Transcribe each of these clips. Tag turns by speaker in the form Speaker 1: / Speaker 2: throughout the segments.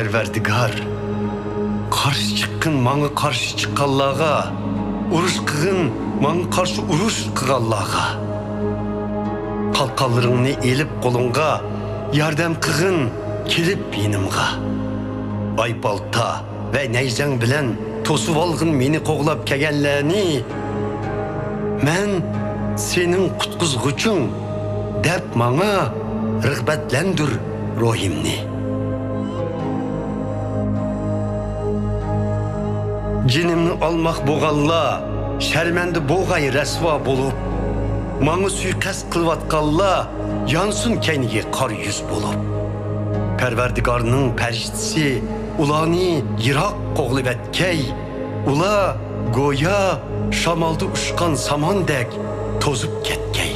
Speaker 1: Perverdigar, karşı çıkkın maňa karşı çıkanlarga, uruş kıgın maňa karşı uruş kıganlarga. Kalkanlarını elip kolunga, yardam kıgın kelip yanımga. Aybalta ve neyzen bilen tosup algın meni koglap kegenlerini, men senin kutkuzguçun dep maňa rıgbetlendir ruhimni. Cinimni almak boğalla, şermendi boğay resva bolup, maňa suikast kılvatqalla, yansın keniye kar yüz bolup. Perverdigarının periştisi, ulani yirak qoğlup etkey, ula goya şamalda uşkan samandek tozup ketkey.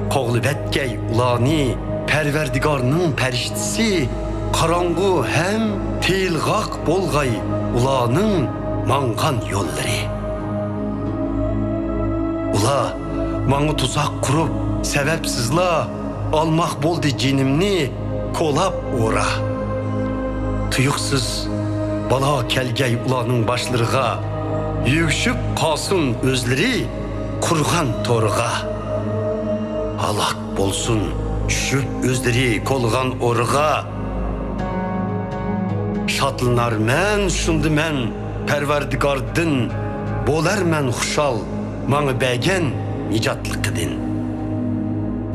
Speaker 1: Qoğlup etkey ulani perverdigarının periştisi, karangu hem teilgak bolgay ulanın mangan yolları. Ula maňa tuzak kurup sebepsizla almak boldu cinimni kolap ora. Tuyuksuz bala kelgey ulanın başlarıga, yüksüp kalsın özleri kurgan toruga. Halak bolsun düşüp özleri kolgan oruga. Şatlınar men şundu men perverdigardın, bolar men huşal maňa bägen nicatlykydyň.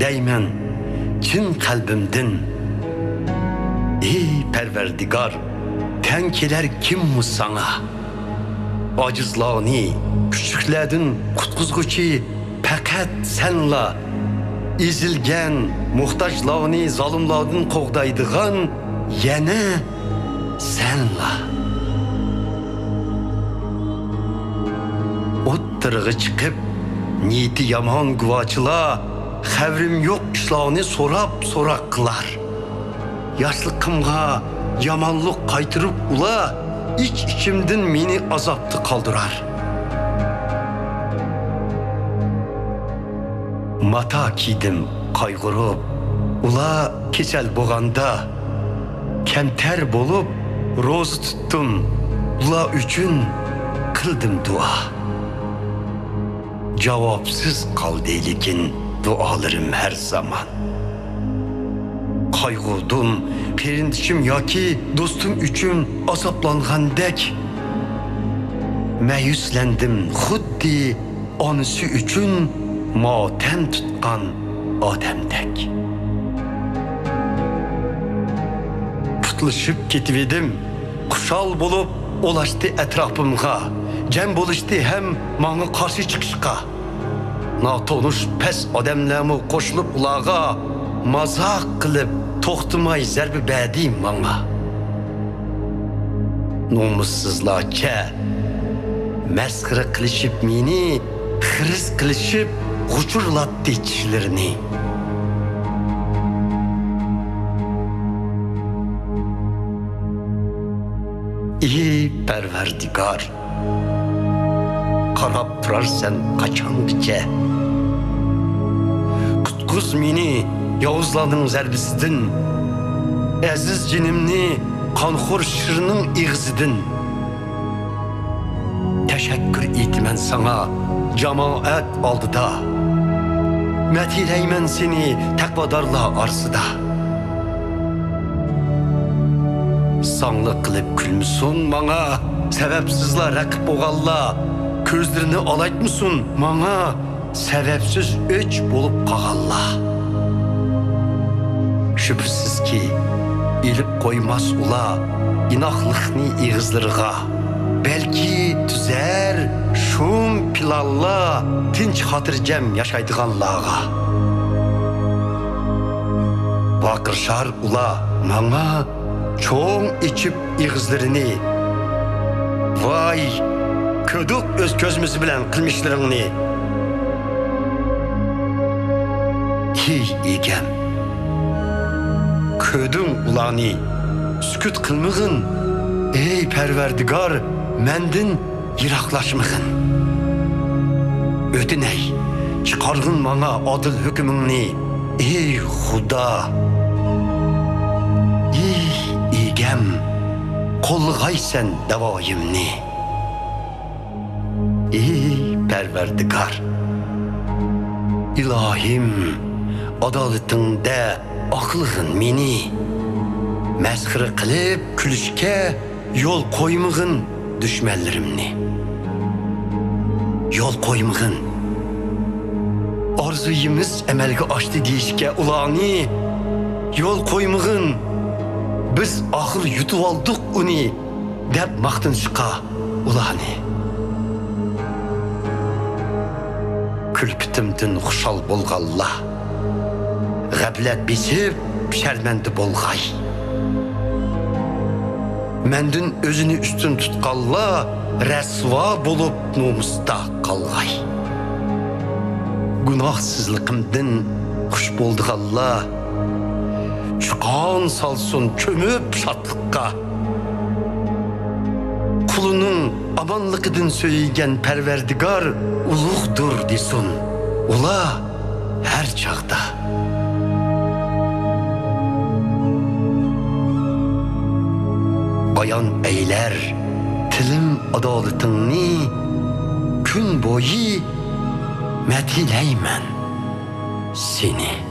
Speaker 1: Deymen çin kalbimdin, ey perverdigar, ten keler kimmi sana? Acizlani küçükledin kutkuzguçi pekat senla, izilgen muhtaçlani zalımladın kogdaydıgan yine senla. Ottırığı çıkıp niyeti yaman güvaçıla, xevrim yok işlağını sorap kılar. Yaşlıkımga yamanlık kaytırıp ula, iç içimdin meni azaptı kaldırar. Mata kiydim kaygırıp, ula keçel boğanda, kemter bolup rozu tuttum, ula üçün kıldım dua. Cevapsız kaldı lekin dualarım her zaman. Kaygıldum, perindişim yaki dostum üçün azaplangandek. Meyüslendim xuddi onысы üçün matem tutkan ademdek. Kutlaşıp ketivedim, kuşal bolup ulaştı etrafımga. Cem buluştu hem maňa karşı çıkışka. Natonuş pes ademlerimi koşulup ulağa, mazak kılıp toxtumay zerbi bädi maňa. Nomussuzlaça mesxire kılışıp meni, hırs kılışıp guçurlattı içlerini. Ey perverdigar, karab turarsan kaçandıca. Kutkuz meni yavuzladın zerbisidin, aziz cinimni kanxor şırının iğzidin. Teşekkür etmen sana cemaat aldıda, metileymen seni tekvadarla arsıda. Sanlı kılıp külmüsün bana, sebepsizla rakip oğalla, közlerini alaytmısın bana, sebepsiz öç bolup kağalla. Şüphesiz ki ilip koymaz ula inaklıkni iğizlırga, belki tüzer şum pilalla tinç hatırcem yaşaydıganlağa. Bakırşar ula bana çoğun içip iğizlerini, vay ködük öz közümüzü bilen kılmışlarını. Hey egem, ködün ulani sükut kılmığın, ey perverdigar mendin yiraklaşmığın. Ödüney çıkargın bana adıl hükmünni, ey Huda. Ey egem, Qo'lg'aysan davoyimni. Ey Parvardigor, ilohim, adolatingda oqlig'in meni masxira qilib kulishga yo'l qo'ymag'in dushmanlarimni. Yo'l qo'ymag'in. Orzuyimiz amalga oshdi deyishga ularni yo'l qo'ymag'in. Biz oxir yutib oldik uni deb maqtanishga ularni. Kulpitimdin xushal bo'lganlar g'aflat besib sharmanda bo'lg'ay. Mendin özünü üstün tutqanlar rasvo bo'lib nomusda qolg'ay. Gunohsizligimdan xush bo'ldiganlar chiqon salsun cho'mib shodliqqa. Quluning amonligidan so'ygan Parvardigor ulug'dir desin. Ular har chaqda. Bayan eyler tilim adaletini gün boyu medhileymen seni.